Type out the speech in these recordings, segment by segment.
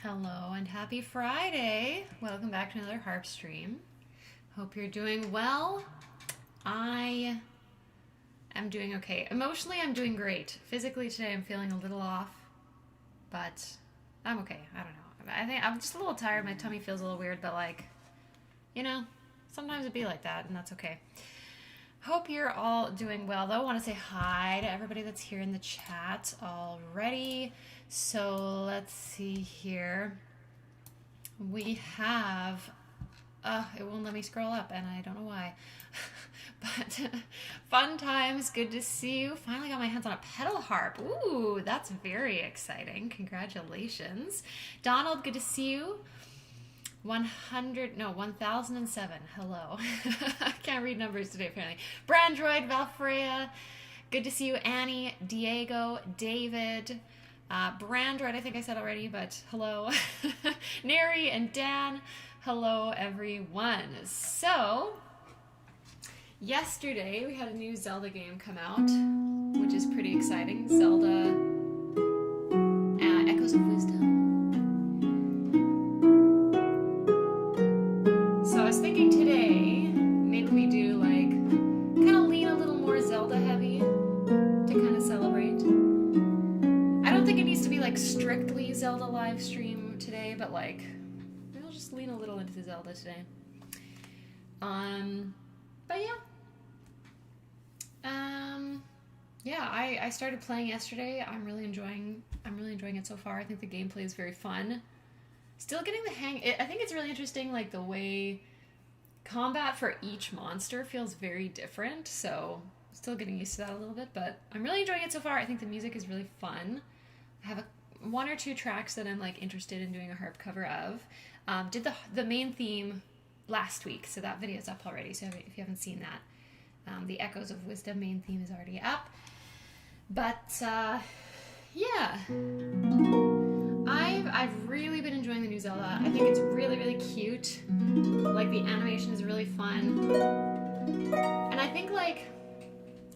Hello and happy Friday. Welcome back to another Harp stream. Hope you're doing well. I am doing okay. Emotionally, I'm doing great. Physically today, I'm feeling a little off, but I'm okay. I don't know. I think I'm just a little tired. My tummy feels a little weird, but sometimes it'd be like that, and that's okay. Hope you're all doing well, though. I want to say hi to everybody that's here in the chat already. So let's see here. We have, it won't let me scroll up, and I don't know why. But fun times, good to see you. Finally got my hands on a pedal harp. Ooh, that's very exciting. Congratulations. Donald, good to see you. 1007. Hello. I can't read numbers today, apparently. Brandroid, Valfreya. Good to see you, Annie, Diego, David. Brandroid, I think I said already, but hello. Neri and Dan. Hello, everyone. So, yesterday we had a new Zelda game come out, which is pretty exciting. Zelda Echoes of Wisdom. So I was thinking today, maybe we do kind of lean a little more Zelda heavy to kind of celebrate. I don't think it needs to be strictly Zelda live stream today, but maybe we'll just lean a little into the Zelda today. But yeah. I started playing yesterday. I'm really enjoying it so far. I think the gameplay is very fun. Still getting the hang. I think it's really interesting, the way combat for each monster feels very different. So still getting used to that a little bit, but I'm really enjoying it so far. I think the music is really fun. I have one or two tracks that I'm interested in doing a harp cover of. Did the main theme last week, so that video's up already. So if you haven't seen that, the Echoes of Wisdom main theme is already up. But yeah. I've really been enjoying the new Zelda. I think it's really, really cute. The animation is really fun. And I think,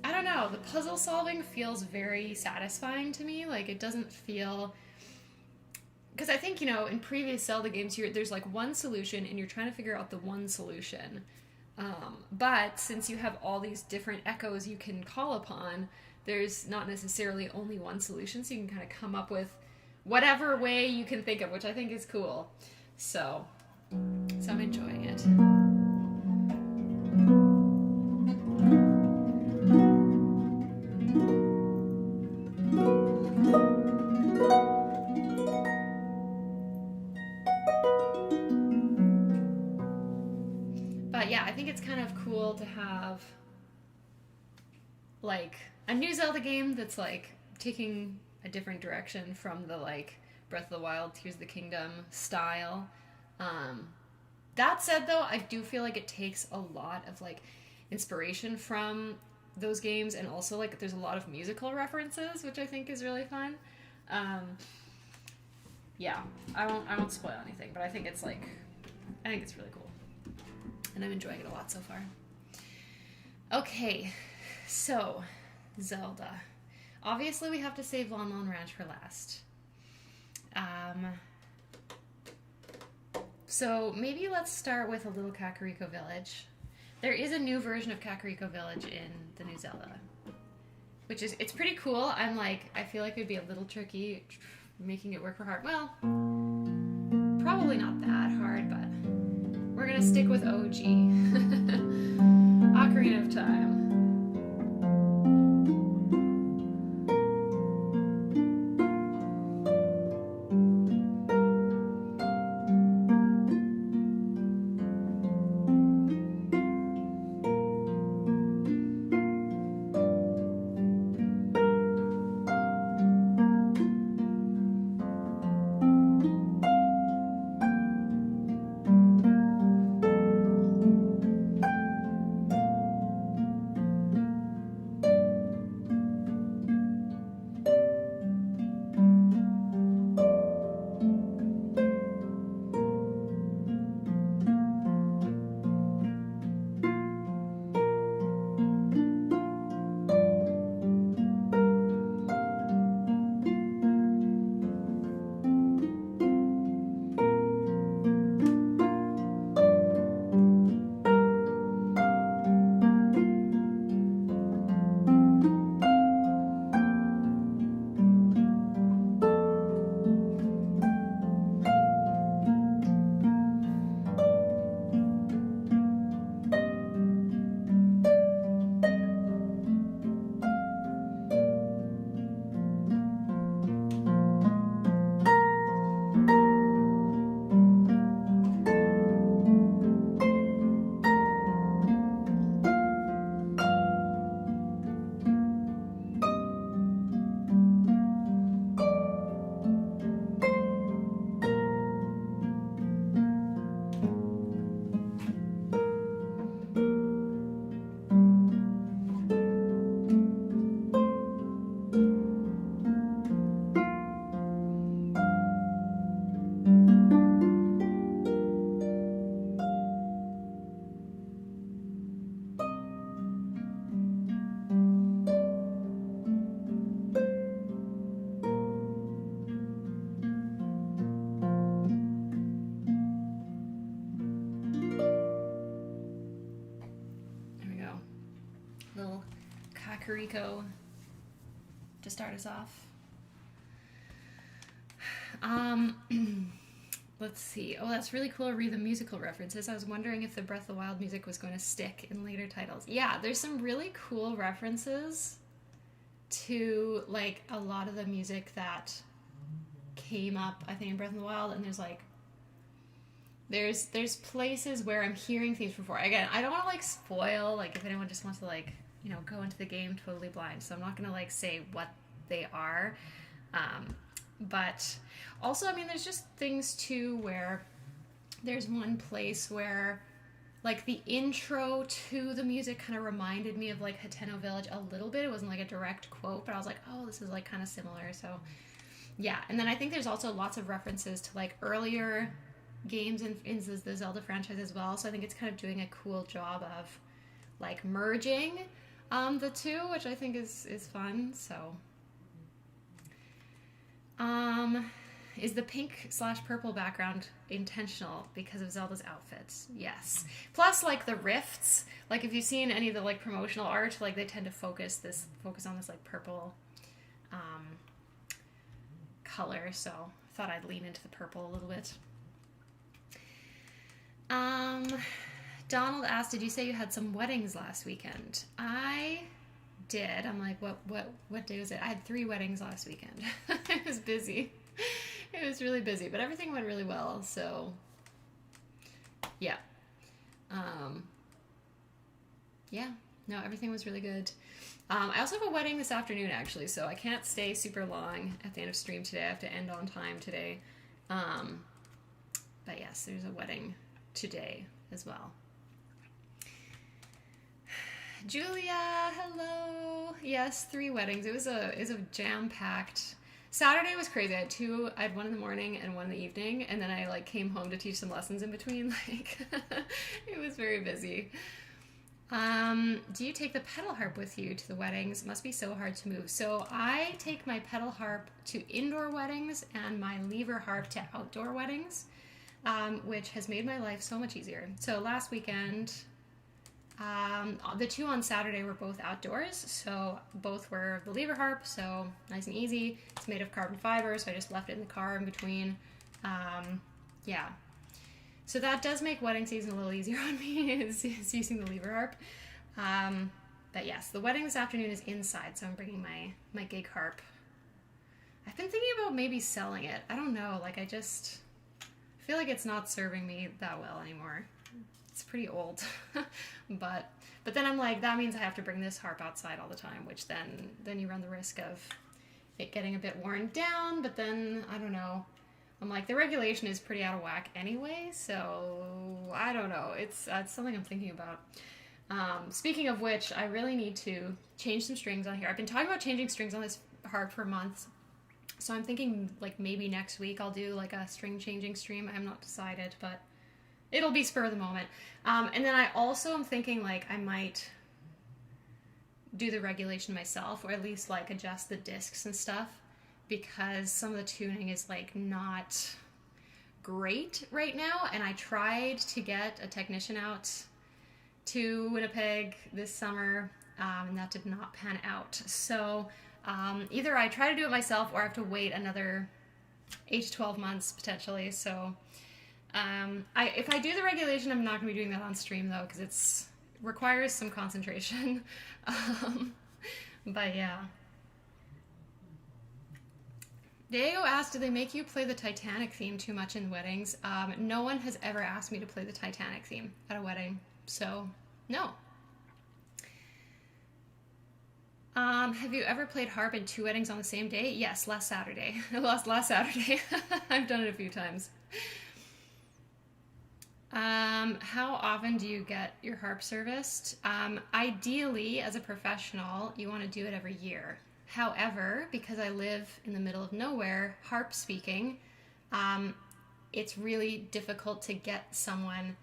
I don't know, the puzzle solving feels very satisfying to me. It doesn't feel... Because I think, in previous Zelda games, there's, one solution, and you're trying to figure out the one solution. But since you have all these different echoes you can call upon, there's not necessarily only one solution, so you can kind of come up with whatever way you can think of, which I think is cool. So I'm enjoying it. But yeah, I think it's kind of cool to have a new Zelda game that's taking a different direction from the Breath of the Wild, Tears of the Kingdom style. That said, though, I do feel it takes a lot of inspiration from those games, and also there's a lot of musical references, which I think is really fun. Yeah, I won't spoil anything, but I think it's really cool, and I'm enjoying it a lot so far. Okay, so Zelda. Obviously, we have to save Lon Lon Ranch for last. So maybe let's start with a little Kakariko Village. There is a new version of Kakariko Village in the new Zelda, it's pretty cool. I feel it'd be a little tricky making it work for Harp. Well, probably not that hard, but we're gonna stick with OG. Ocarina of Time. Rico to start us off. Let's see. Oh, that's really cool to read the musical references. I was wondering if the Breath of the Wild music was going to stick in later titles. Yeah, there's some really cool references to like a lot of the music that came up, I think, in Breath of the Wild, and there's places where I'm hearing things before. Again, I don't want to like spoil, like if anyone just wants to like, you know, go into the game totally blind, so I'm not gonna like say what they are. But also, I mean, there's just things too where there's one place where like the intro to the music kind of reminded me of like Hateno Village a little bit. It wasn't like a direct quote, but I was like, oh, this is like kind of similar. So yeah. And then I think there's also lots of references to like earlier games in the Zelda franchise as well. So I think it's kind of doing a cool job of like merging the two, which I think is fun. So is the pink/purple background intentional because of Zelda's outfits? Yes. Plus, like, the rifts, like, if you've seen any of the, like, promotional art, like, they tend to focus on this, like, purple, color, so I thought I'd lean into the purple a little bit. Donald asked, did you say you had some weddings last weekend? I did. I'm like, what day was it? I had 3 weddings last weekend. It was busy. It was really busy, but everything went really well, so yeah. Yeah, no, everything was really good. I also have a wedding this afternoon, actually, so I can't stay super long at the end of stream today. I have to end on time today. But yes, there's a wedding today as well. Julia, hello. Yes, 3 weddings. It was a jam-packed. Saturday was crazy. I had one in the morning and one in the evening, and then I like came home to teach some lessons in between. Like, it was very busy. Do you take the pedal harp with you to the weddings? It must be so hard to move. So I take my pedal harp to indoor weddings and my lever harp to outdoor weddings, which has made my life so much easier. So last weekend, the 2 on Saturday were both outdoors, so both were the lever harp, so nice and easy. It's made of carbon fiber, so I just left it in the car in between. Yeah. So that does make wedding season a little easier on me, is using the lever harp. But yes, the wedding this afternoon is inside, so I'm bringing my gig harp. I've been thinking about maybe selling it. I don't know, like I feel like it's not serving me that well anymore. It's pretty old. but then I'm like, that means I have to bring this harp outside all the time, which then you run the risk of it getting a bit worn down, but then I don't know. I'm like, the regulation is pretty out of whack anyway, so I don't know. It's something I'm thinking about. Speaking of which, I really need to change some strings on here. I've been talking about changing strings on this harp for months, so I'm thinking like maybe next week I'll do like a string changing stream. I'm not decided, but it'll be spur of the moment. And then I also am thinking like I might do the regulation myself, or at least like adjust the discs and stuff, because some of the tuning is like not great right now. And I tried to get a technician out to Winnipeg this summer, and that did not pan out. So either I try to do it myself, or I have to wait another 8 to 12 months potentially. So if I do the regulation, I'm not going to be doing that on stream though, because it requires some concentration. But yeah. Diego asked, do they make you play the Titanic theme too much in weddings? No one has ever asked me to play the Titanic theme at a wedding, so no. Have you ever played harp in 2 weddings on the same day? Yes, last Saturday. last Saturday. I've done it a few times. How often do you get your harp serviced? Ideally, as a professional, you want to do it every year. However, because I live in the middle of nowhere, harp speaking, it's really difficult to get someone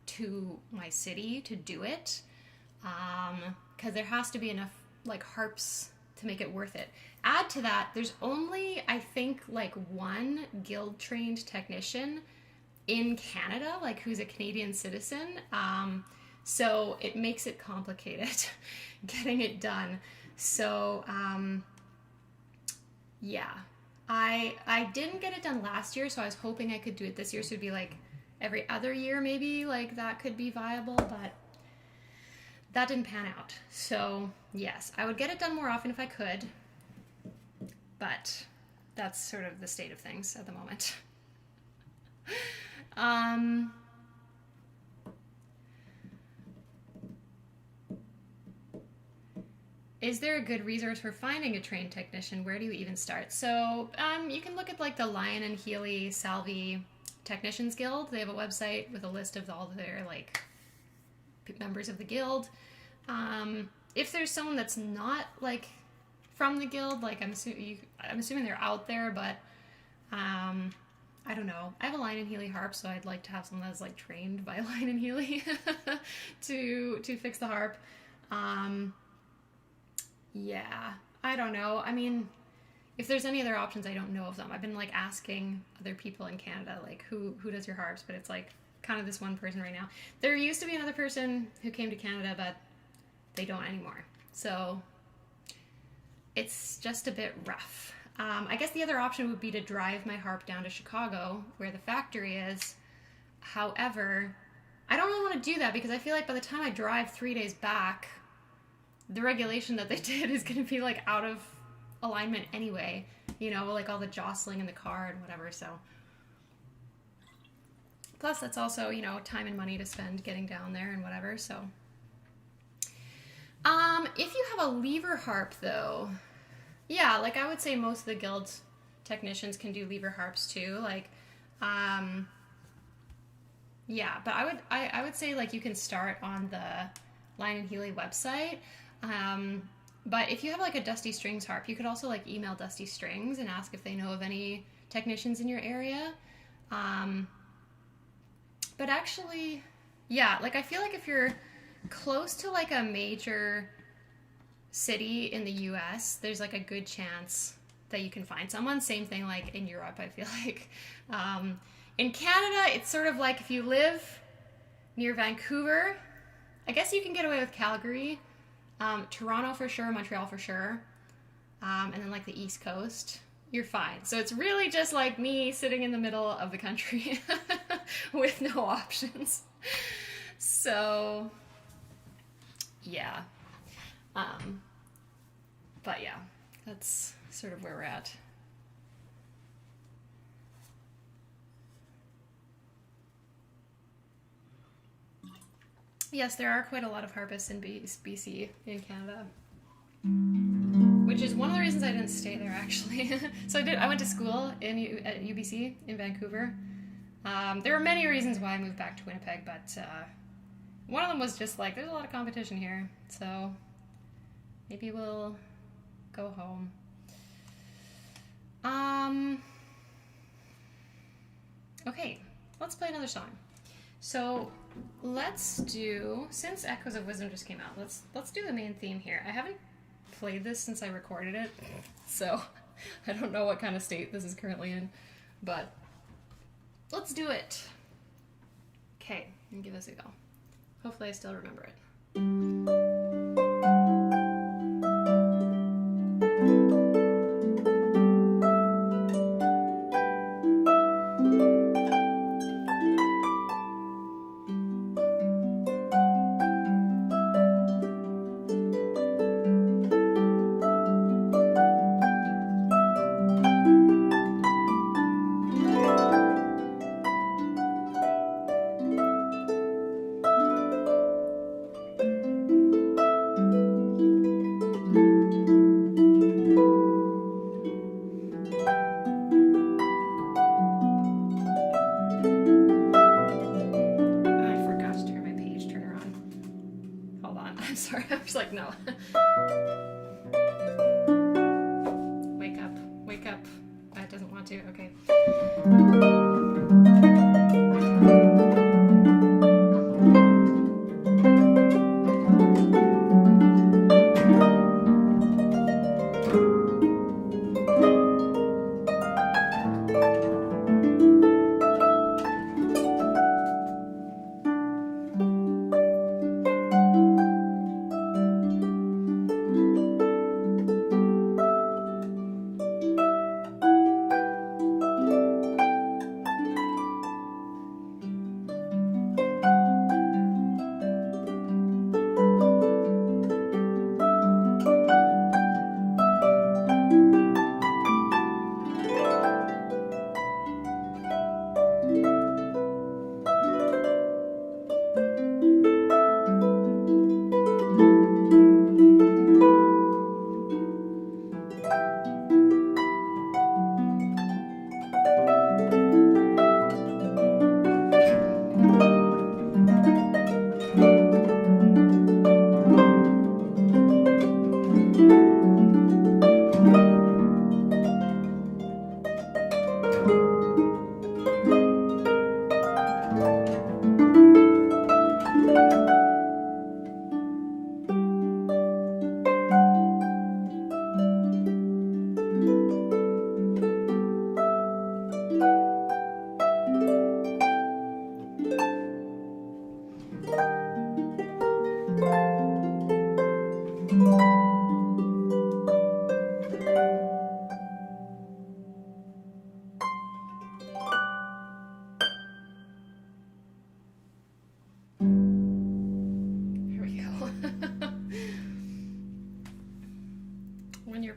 to my city to do it, because there has to be enough like harps to make it worth it. Add to that, there's only, I think, like 1 guild trained technician in Canada, like who's a Canadian citizen, so it makes it complicated getting it done. So, yeah. I didn't get it done last year, so I was hoping I could do it this year. So it'd be like every other year, maybe, like that could be viable, but that didn't pan out. So yes, I would get it done more often if I could, but that's sort of the state of things at the moment. Is there a good resource for finding a trained technician? Where do you even start? So you can look at like the Lion and Healy Salvi Technicians Guild. They have a website with a list of all their like members of the guild. If there's someone that's not like from the guild, like I'm assuming they're out there, but I don't know. I have a Lion and Healy harp, so I'd like to have someone that's like trained by Lion and Healy to fix the harp. Yeah, I don't know. I mean, if there's any other options, I don't know of them. I've been like asking other people in Canada, like who does your harps, but it's like kind of this one person right now. There used to be another person who came to Canada, but they don't anymore. So it's just a bit rough. I guess the other option would be to drive my harp down to Chicago, where the factory is. However, I don't really want to do that because I feel like by the time I drive 3 days back, the regulation that they did is going to be like out of alignment anyway, you know, like all the jostling in the car and whatever. So plus that's also, you know, time and money to spend getting down there and whatever. So if you have a lever harp though, yeah, like I would say most of the guild technicians can do lever harps too. Like yeah, but I would say like you can start on the Lion and Healy website. But if you have like a Dusty Strings harp, you could also like email Dusty Strings and ask if they know of any technicians in your area. But actually, yeah, like I feel like if you're close to like a major city in the US, there's like a good chance that you can find someone. Same thing like in Europe, I feel like. In Canada, it's sort of like if you live near Vancouver, I guess you can get away with Calgary. Toronto for sure, Montreal for sure, and then like the East Coast, you're fine. So it's really just like me sitting in the middle of the country with no options. So yeah, but yeah, that's sort of where we're at. Yes, there are quite a lot of harpists in BC, in Canada. Which is one of the reasons I didn't stay there, actually. So I went to school at UBC in Vancouver. There were many reasons why I moved back to Winnipeg, but one of them was just like, there's a lot of competition here, so maybe we'll go home. Okay, let's play another song. So let's do, since Echoes of Wisdom just came out, let's do the main theme here. I haven't played this since I recorded it, so I don't know what kind of state this is currently in, but let's do it. Okay, and give this a go. Hopefully I still remember it. No. Wake up. Wake up. That doesn't want to. Okay.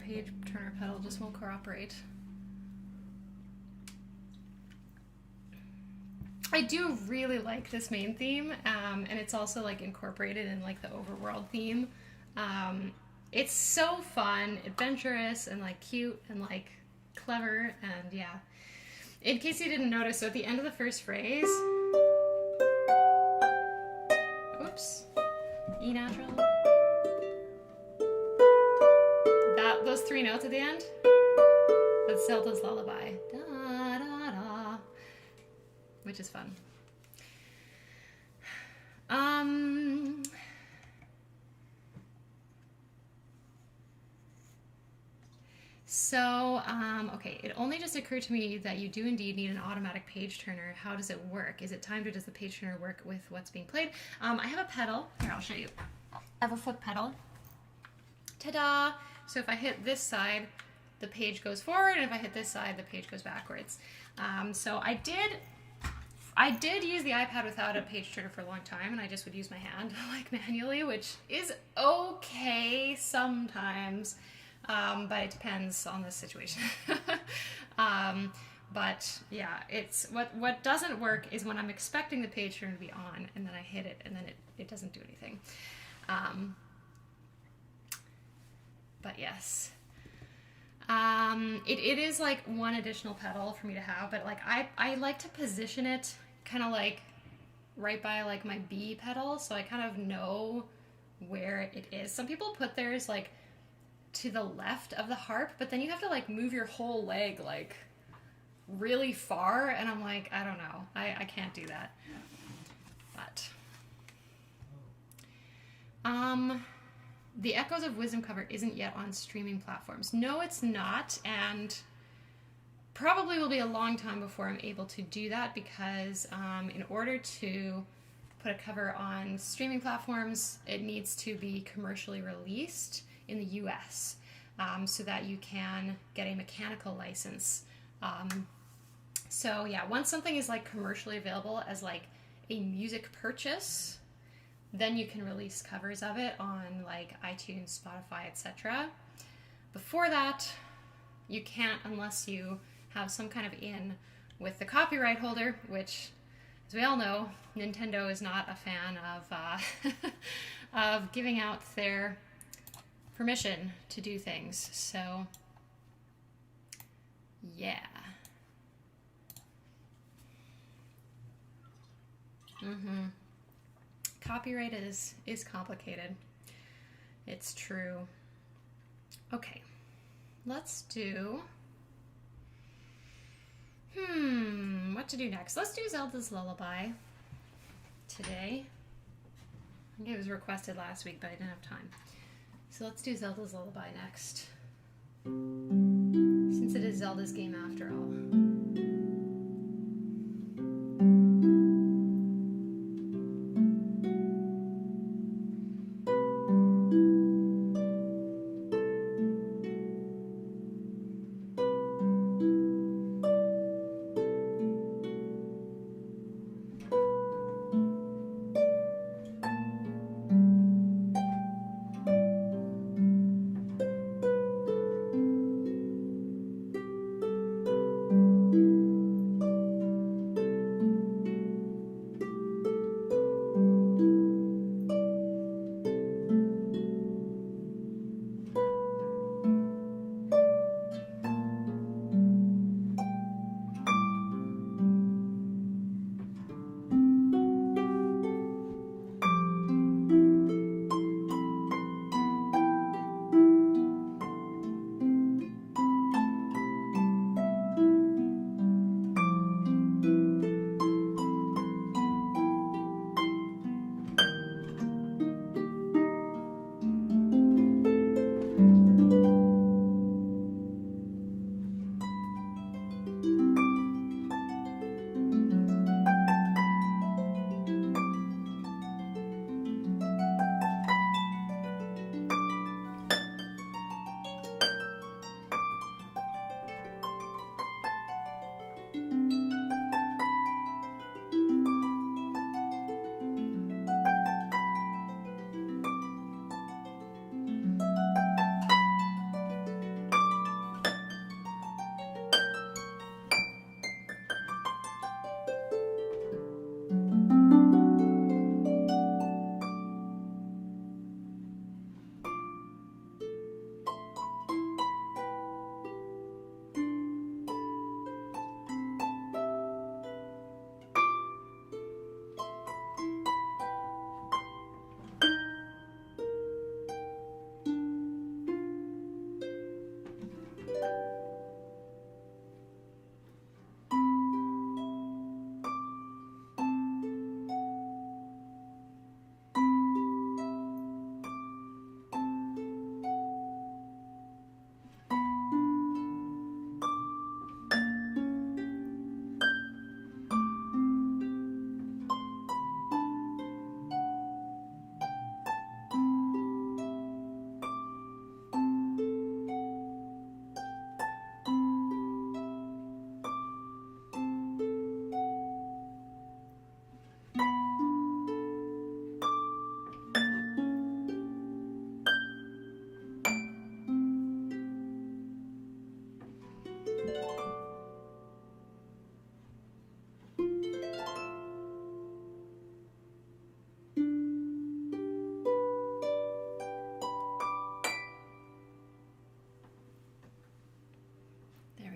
page turner pedal just won't cooperate. I do really like this main theme, and it's also like incorporated in like the overworld theme. It's so fun, adventurous, and like cute, and like clever, and yeah. In case you didn't notice, so at the end of the first phrase, oops, E natural. Those three notes at the end, that's Zelda's lullaby. Da, da, da. Which is fun. Okay, it only just occurred to me that you do indeed need an automatic page turner. How does it work? Is it timed, or does the page turner work with what's being played? I have a pedal. Here, I'll show you. I have a foot pedal. Ta-da! So if I hit this side, the page goes forward, and if I hit this side, the page goes backwards. So I did use the iPad without a page turner for a long time, and I just would use my hand like manually, which is okay sometimes, but it depends on the situation. But yeah, it's what doesn't work is when I'm expecting the page turner to be on, and then I hit it, and then it doesn't do anything. But yes. It is like one additional pedal for me to have, but like I like to position it kind of like right by like my B pedal, so I kind of know where it is. Some people put theirs like to the left of the harp, but then you have to like move your whole leg like really far, and I'm like, I don't know, I can't do that. But the Echoes of Wisdom cover isn't yet on streaming platforms. No, it's not, and probably will be a long time before I'm able to do that, because in order to put a cover on streaming platforms, it needs to be commercially released in the US, so that you can get a mechanical license. So yeah, once something is like commercially available as like a music purchase, then you can release covers of it on like iTunes, Spotify, etc. Before that, you can't unless you have some kind of in with the copyright holder, which, as we all know, Nintendo is not a fan of of giving out their permission to do things. So yeah. Copyright is complicated. It's true. Okay, let's do what to do next? Let's do Zelda's Lullaby today. I think it was requested last week, but I didn't have time. So let's do Zelda's Lullaby next, since it is Zelda's game after all.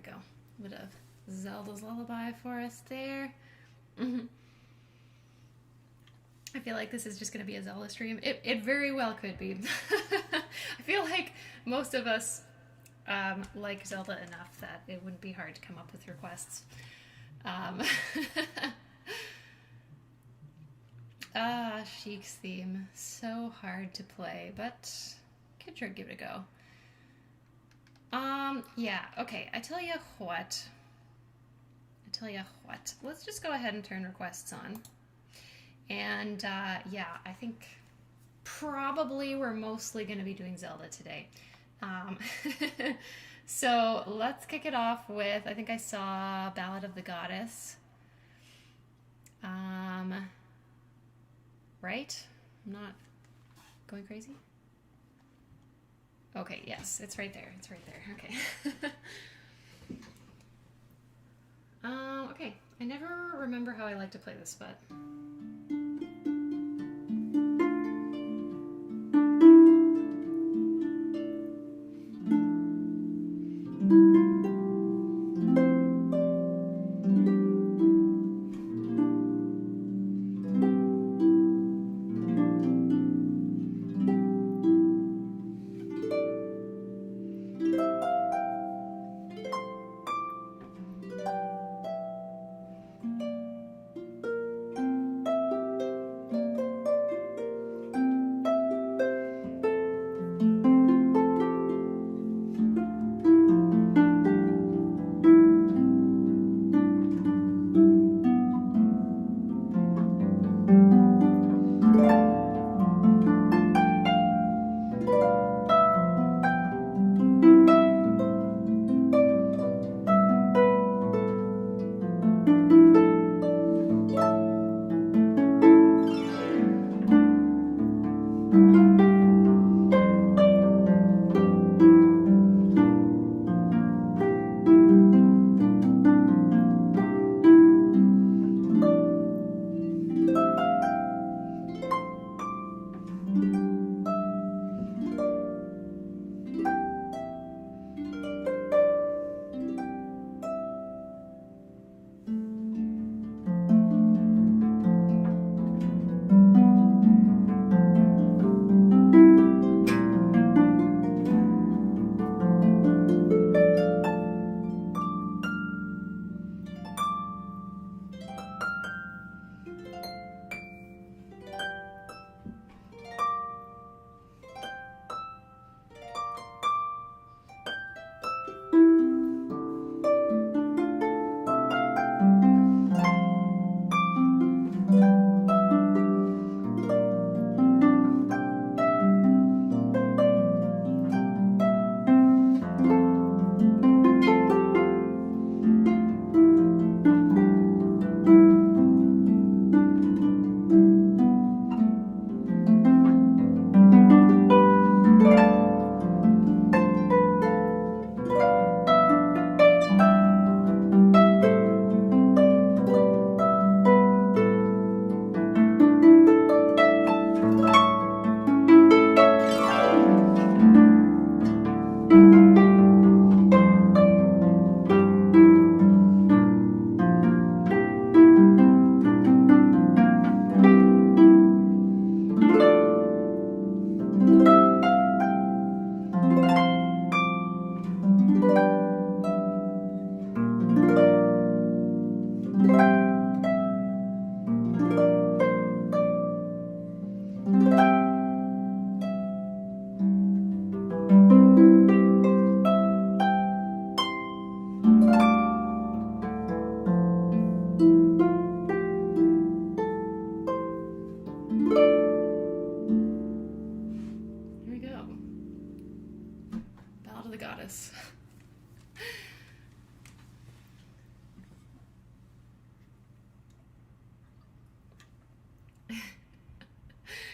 go. A bit of Zelda's Lullaby for us there. I feel like this is just going to be a Zelda stream. It very well could be. I feel like most of us like Zelda enough that it wouldn't be hard to come up with requests. Sheik's theme. So hard to play, but could sure give it a go. Yeah, okay, I tell you what. Let's just go ahead and turn requests on. And yeah, I think probably we're mostly going to be doing Zelda today. So let's kick it off with, I think I saw Ballad of the Goddess. Right? I'm not going crazy? Okay, yes, it's right there. It's right there. Okay. Okay, I never remember how I like to play this, but...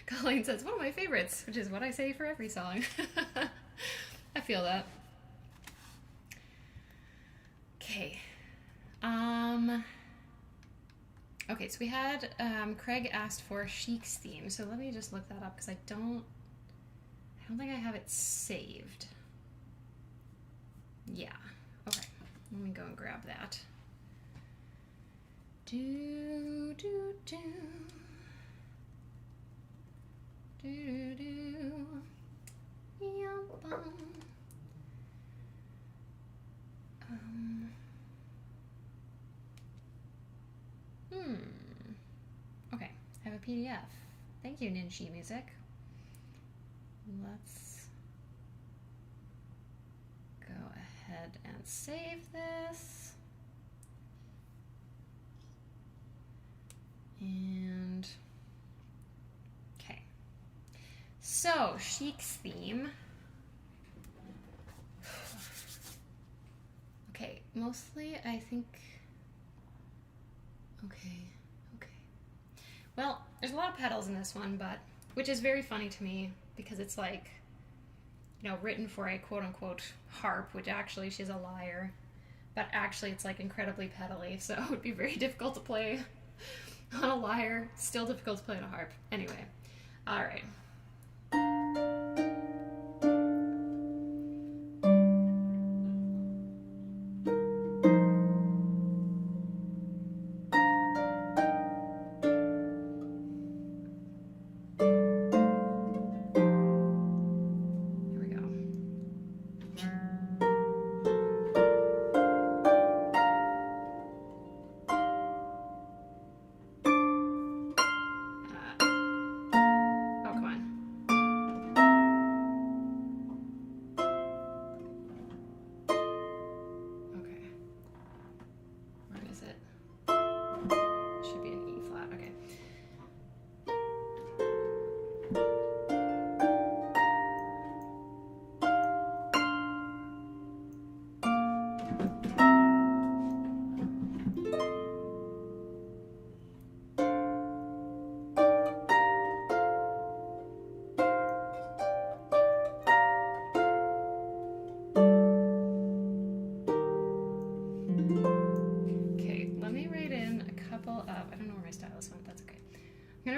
Colleen says, one of my favorites, which is what I say for every song. I feel that. Okay. Okay, so we had, Craig asked for Sheik's theme, so let me just look that up, because I don't think I have it saved. Yeah. Okay. Let me go and grab that. Do, do, do. Do, do, do. Yum, bum. Okay, I have a PDF. Thank you, Ninshi Music. Let's go ahead and save this. And okay. So, Chic's theme. Okay, mostly I think. Okay. Well, there's a lot of pedals in this one, but which is very funny to me because it's like, you know, written for a quote-unquote harp, which actually she's a liar, but actually it's like incredibly pedally, so it would be very difficult to play on a lyre, still difficult to play on a harp. Anyway, all right.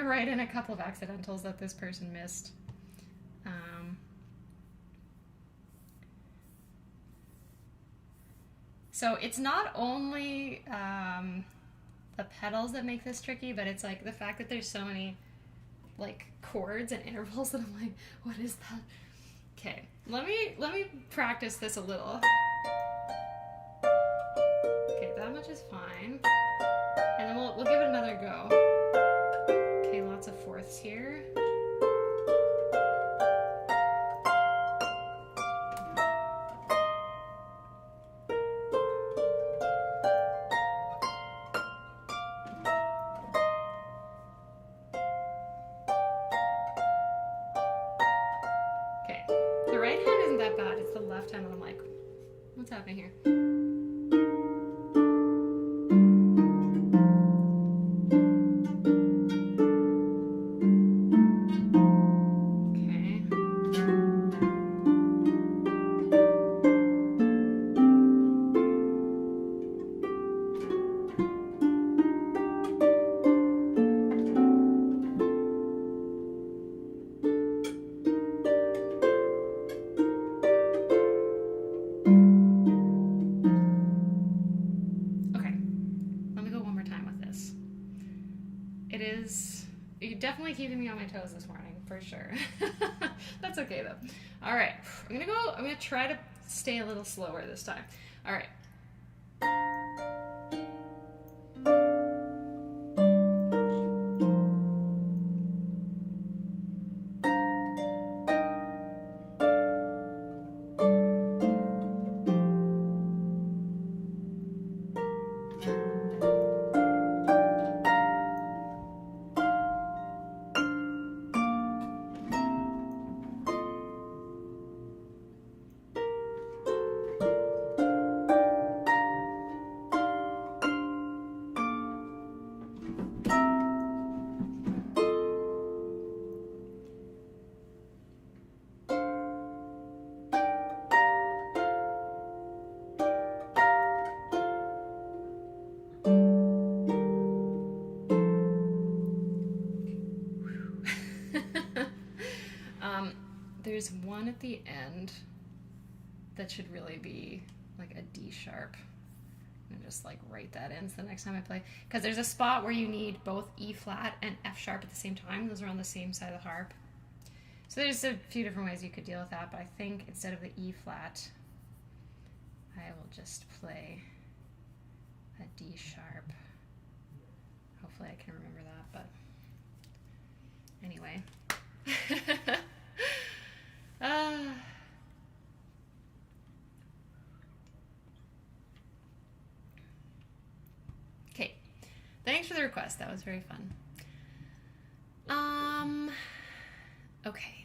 Write in a couple of accidentals that this person missed. So it's not only the pedals that make this tricky, but it's like the fact that there's so many like chords and intervals that I'm like, what is that? Okay, let me practice this a little. Okay, that much is fine, and then we'll give it another go. Okay, lots of fourths here. Okay, the right hand isn't that bad, it's the left hand that I'm like, what's happening here? You're definitely keeping me on my toes this morning, for sure. That's okay though. All right, I'm gonna try to stay a little slower this time. All right. There's one at the end that should really be like a D sharp. I'm gonna just like write that in so the next time I play, because there's a spot where you need both E flat and F sharp at the same time. Those are on the same side of the harp. So there's a few different ways you could deal with that, but I think instead of the E flat, I will just play a D sharp. Hopefully I can remember that, but anyway. Okay, thanks for the request. That was very fun. Okay.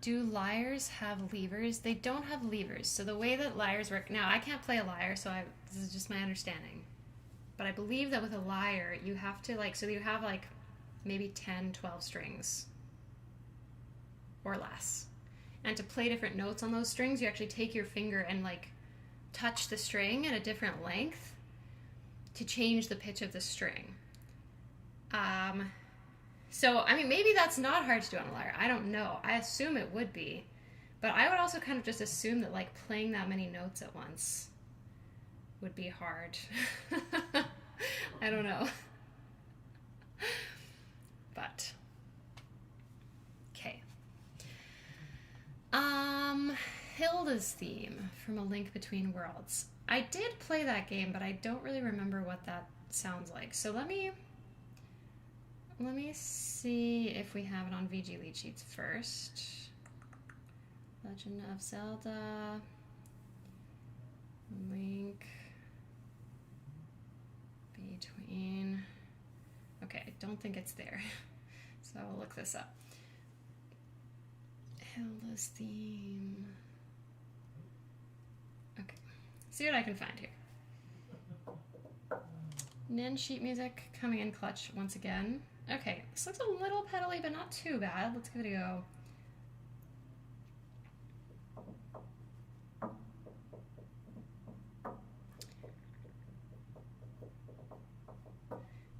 Do lyres have levers? They don't have levers. So the way that lyres work, now I can't play a lyre, so this is just my understanding. But I believe that with a lyre, you have to like, so you have like maybe 10, 12 strings or less. And to play different notes on those strings, you actually take your finger and like touch the string at a different length to change the pitch of the string. So, I mean, maybe that's not hard to do on a lyre. I don't know. I assume it would be. But I would also kind of just assume that, like, playing that many notes at once would be hard. I don't know. But, okay. Hilda's Theme from A Link Between Worlds. I did play that game, but I don't really remember what that sounds like. So let me see if we have it on VG lead sheets first. Legend of Zelda. Link between. Okay, I don't think it's there. So I will look this up. Hilda's Theme. Okay, see what I can find here. Nin sheet music coming in clutch once again. Okay, this looks a little pedally, but not too bad. Let's give it a go.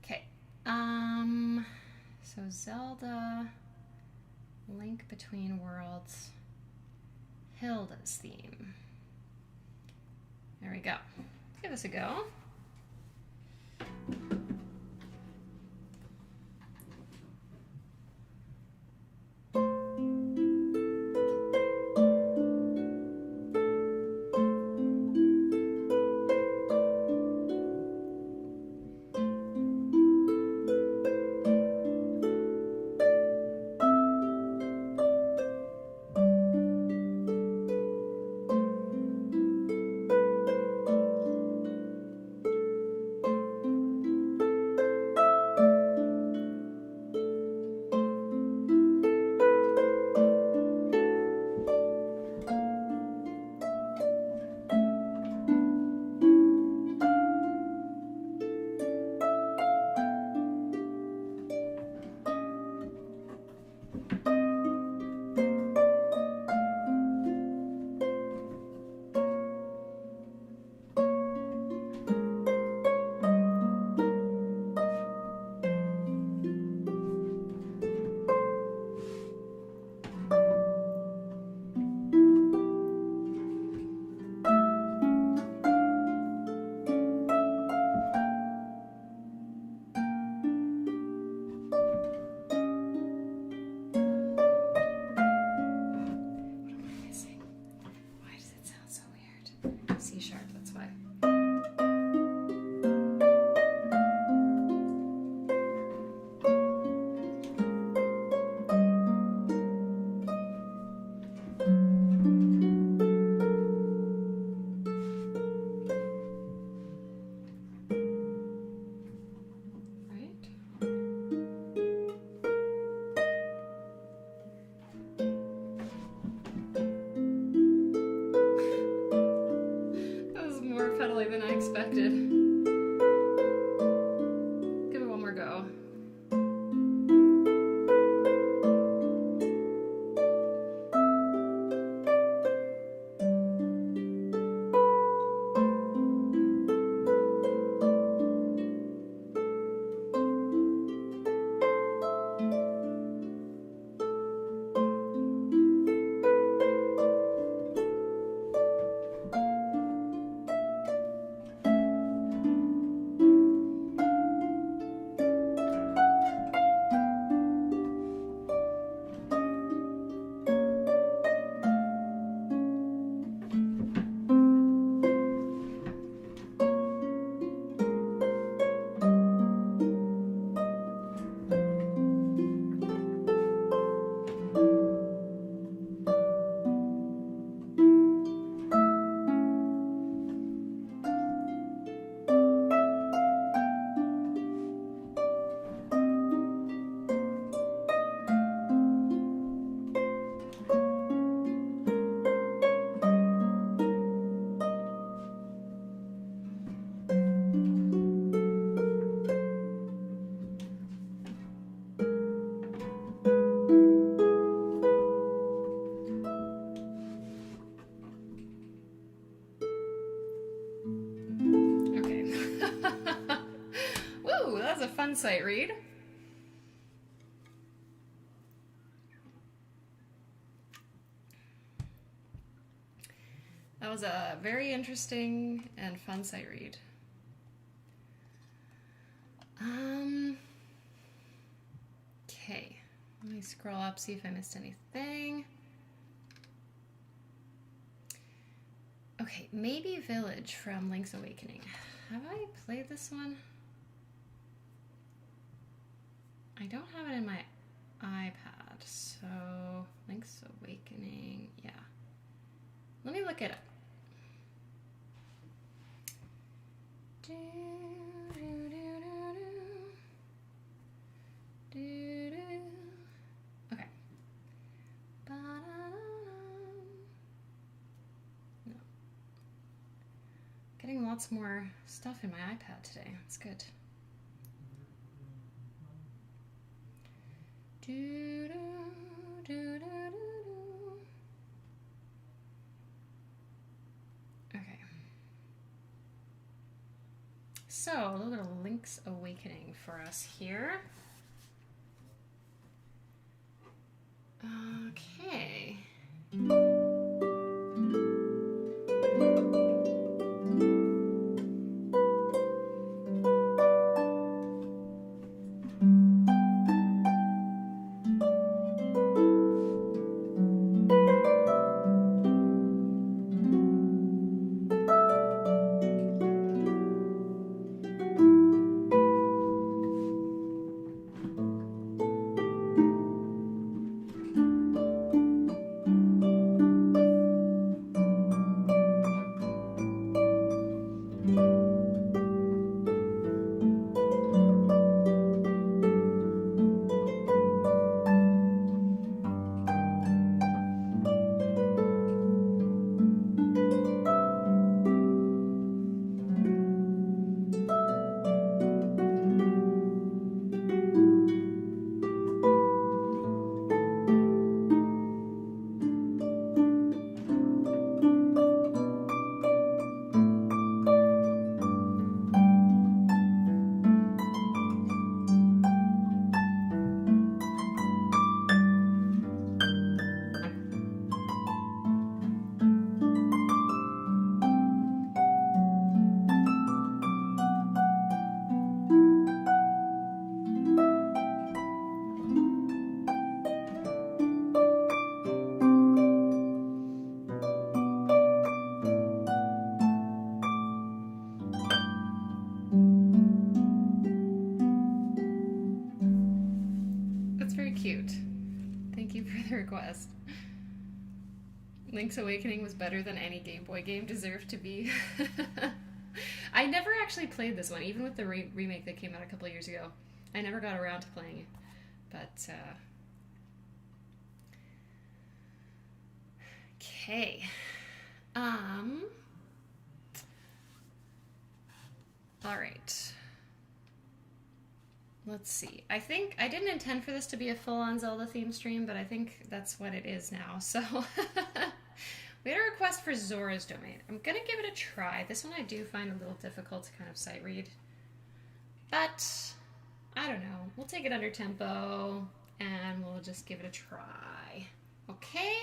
Okay, so Zelda, Link Between Worlds, Hilda's Theme. There we go. Let's give this a go. Than I expected. Give it one more go. fun sight read. That was a very interesting and fun sight read. Okay, let me scroll up, see if I missed anything. Okay, maybe Village from Link's Awakening. Have I played this one? I don't have it in my iPad, so Link's Awakening, yeah. Let me look it up. Okay. No. Getting lots more stuff in my iPad today. That's good. Okay. So, a little bit of Link's Awakening for us here. Okay. Request. Link's Awakening was better than any Game Boy game deserved to be. I never actually played this one, even with the remake that came out a couple of years ago. I never got around to playing it. But, okay. Alright. Let's see. I think I didn't intend for this to be a full-on Zelda theme stream, but I think that's what it is now. So we had a request for Zora's Domain. I'm gonna give it a try. This one I do find a little difficult to kind of sight read, but I don't know. We'll take it under tempo and we'll just give it a try. Okay?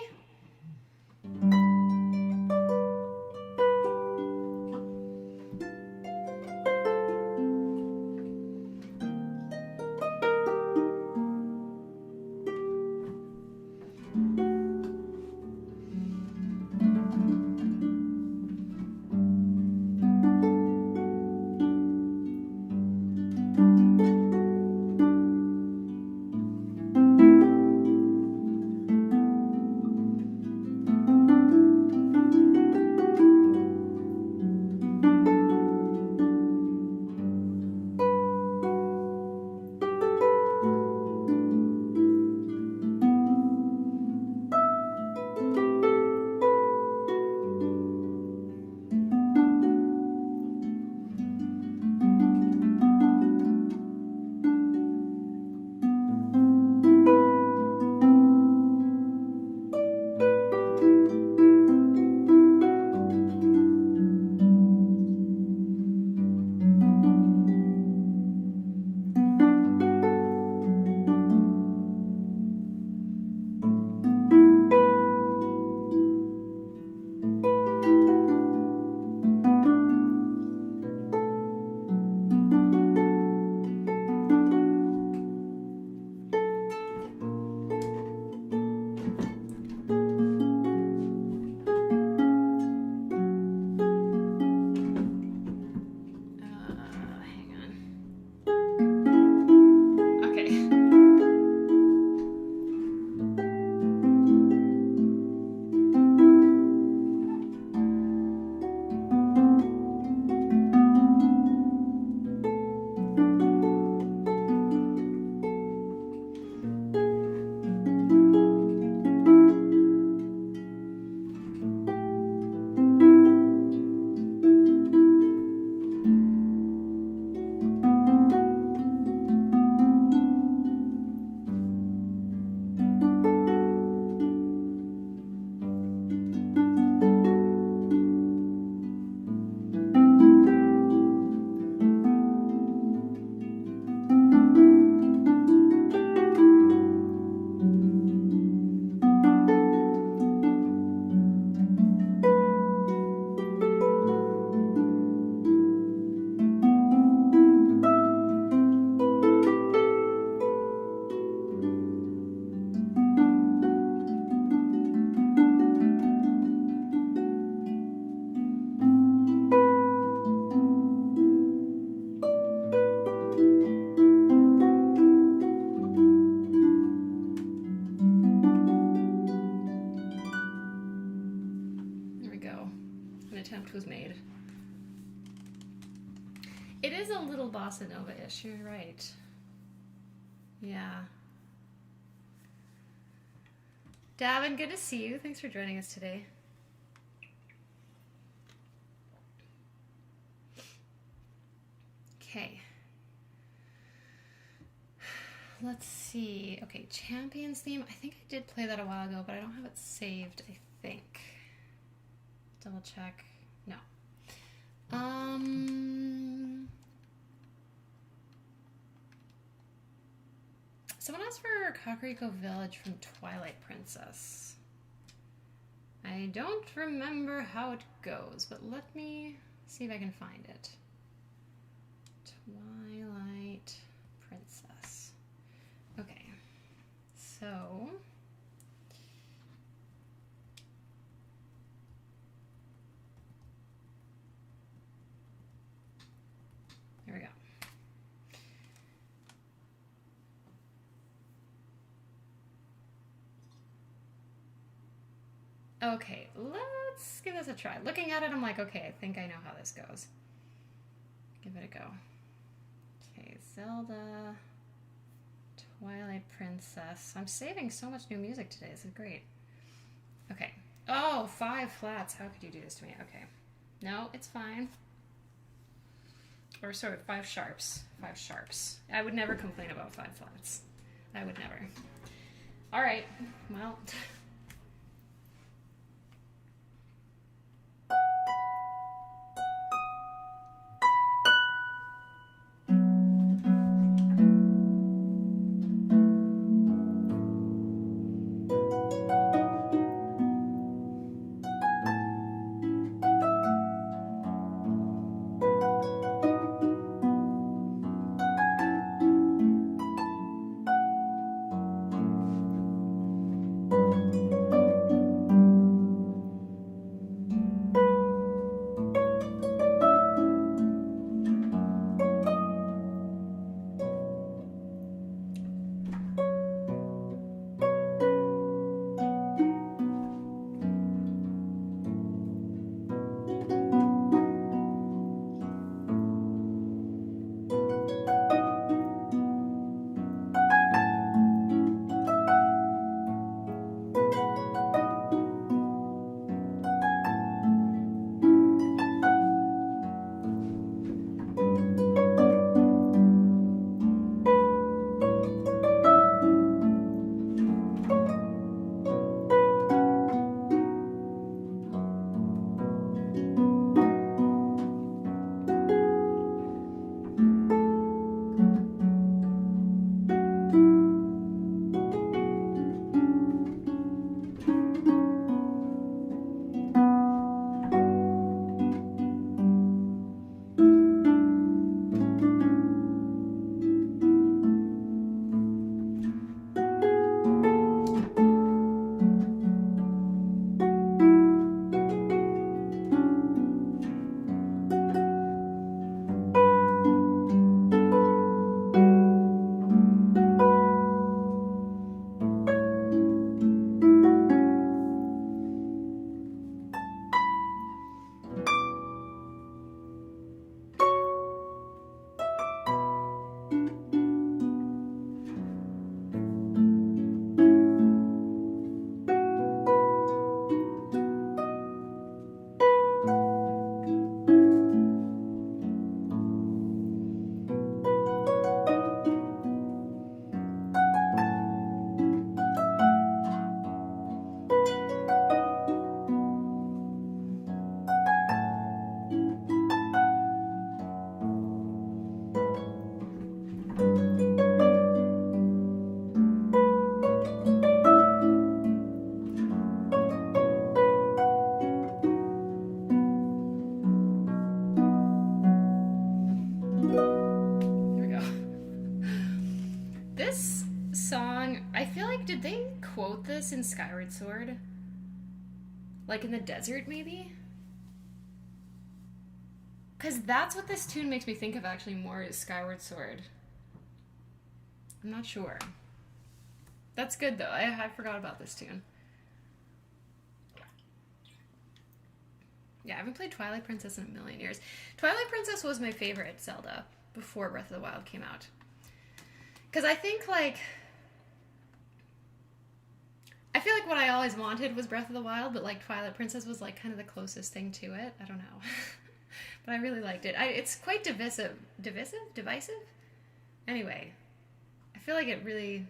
attempt was made. It is a little bossa nova-ish, you're right. Yeah. Davin, good to see you. Thanks for joining us today. Okay. Let's see. Okay, Champions theme. I think I did play that a while ago, but I don't have it saved, I think. Double check. No. Someone asked for Kakariko Village from Twilight Princess. I don't remember how it goes, but let me see if I can find it. Twilight Princess. Okay, so there we go. Okay, let's give this a try. Looking at it, I'm like, okay, I think I know how this goes. Give it a go. Okay, Zelda, Twilight Princess. I'm saving so much new music today. This is great. Okay. Oh, 5 flats. How could you do this to me? Okay. No, it's fine. Or sorry, 5 sharps. 5 sharps. I would never complain about 5 flats. I would never. All right. Well... Did they quote this in Skyward Sword? Like in the desert, maybe? Because that's what this tune makes me think of, actually, more is Skyward Sword. I'm not sure. That's good, though. I forgot about this tune. Yeah, I haven't played Twilight Princess in a million years. Twilight Princess was my favorite Zelda before Breath of the Wild came out. Because I think, like, I feel like what I always wanted was Breath of the Wild, but, like, Twilight Princess was, like, kind of the closest thing to it. I don't know. But I really liked it. It's quite divisive. Divisive? Anyway, I feel like it really...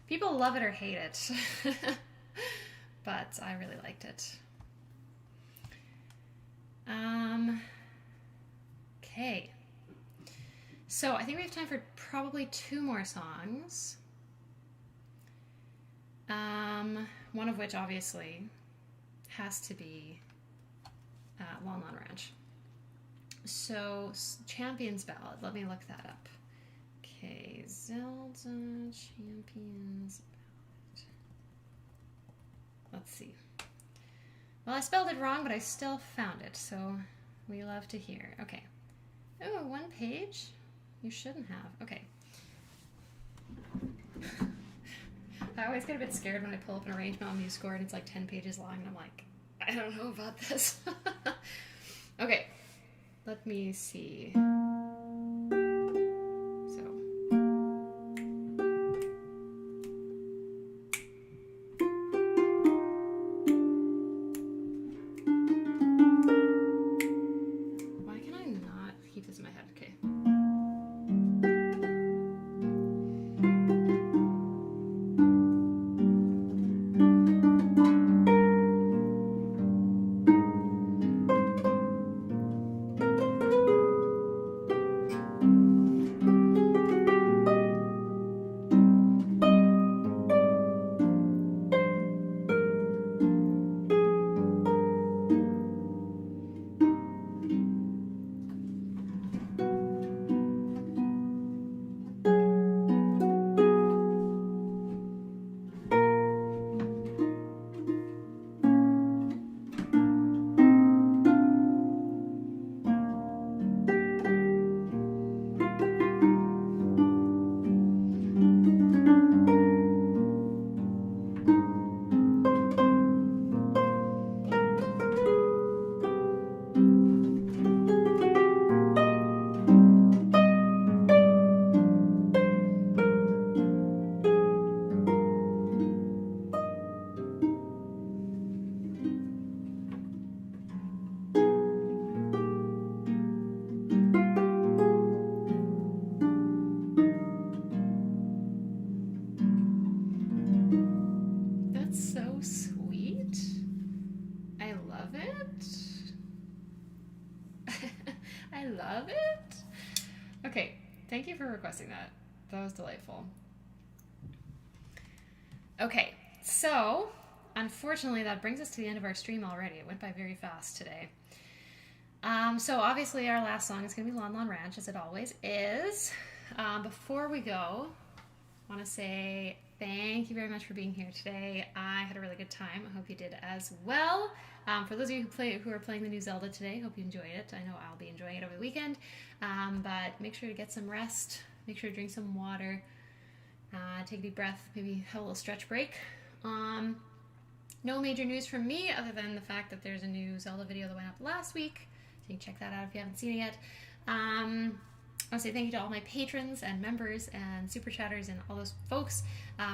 People love it or hate it. But I really liked it. Okay. So I think we have time for probably 2 more songs. One of which obviously has to be Lon Lon Ranch. So Champions Ballad. Let me look that up. Okay, Zelda Champions Ballad. Let's see. Well, I spelled it wrong, but I still found it, so we love to hear. Okay. Oh, 1 page? You shouldn't have. Okay. I always get a bit scared when I pull up an arrangement on MuseScore and it's like 10 pages long, and I'm like, I don't know about this. Okay. Let me see. Love it. Okay, thank you for requesting that. That was delightful. Okay, so unfortunately that brings us to the end of our stream already. It went by very fast today. So obviously our last song is going to be Lon Lon Ranch, as it always is. Before we go, I want to say thank you very much for being here today. I had a really good time. I hope you did as well. For those of you who are playing the new Zelda today, hope you enjoyed it. I know I'll be enjoying it over the weekend. But make sure to get some rest. Make sure to drink some water. Take a deep breath. Maybe have a little stretch break. No major news from me other than the fact that there's a new Zelda video that went up last week. So you can check that out if you haven't seen it yet. I want to say thank you to all my patrons and members and super chatters and all those folks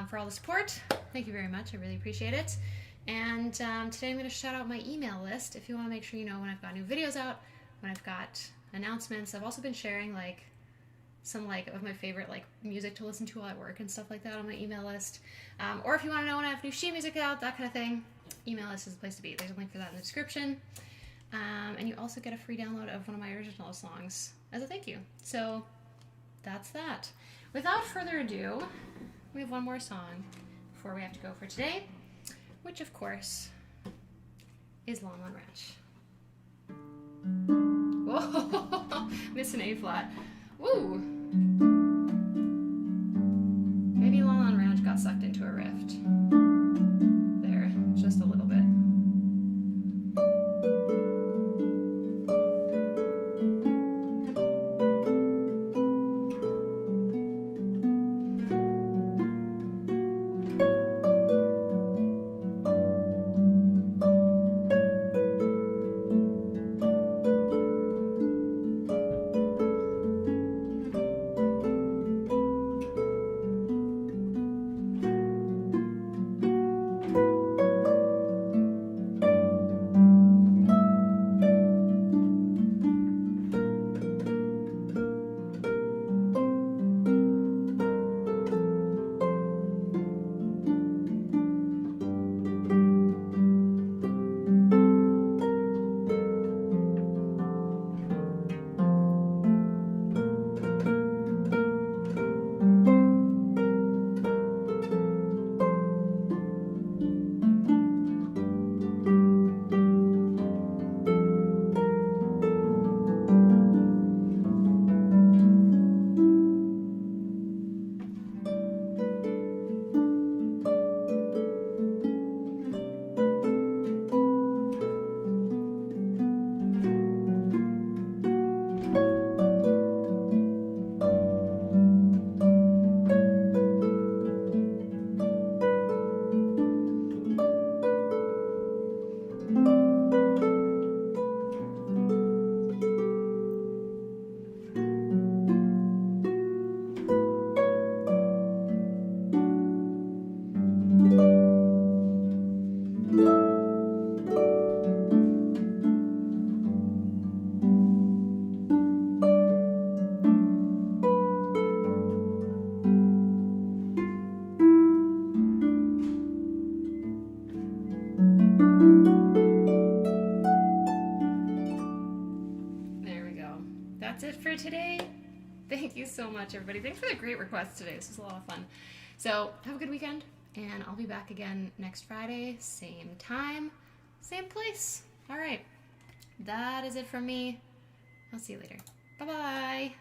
for all the support. Thank you very much. I really appreciate it. And today I'm going to shout out my email list if you want to make sure you know when I've got new videos out, when I've got announcements. I've also been sharing some of my favorite music to listen to while I work and stuff like that on my email list. Or if you want to know when I have new sheet music out, that kind of thing, email list is the place to be. There's a link for that in the description. And you also get a free download of one of my original songs as a thank you. So that's that. Without further ado, we have one more song before we have to go for today, which of course is Lon Lon Ranch. Whoa, missed an A flat. Woo! Maybe Lon Lon Ranch got sucked into a rift. There, just a little bit. for today. Thank you so much, everybody. Thanks for the great requests today. This was a lot of fun. So have a good weekend, and I'll be back again next Friday, same time, same place. All right, that is it from me. I'll see you later. Bye-bye.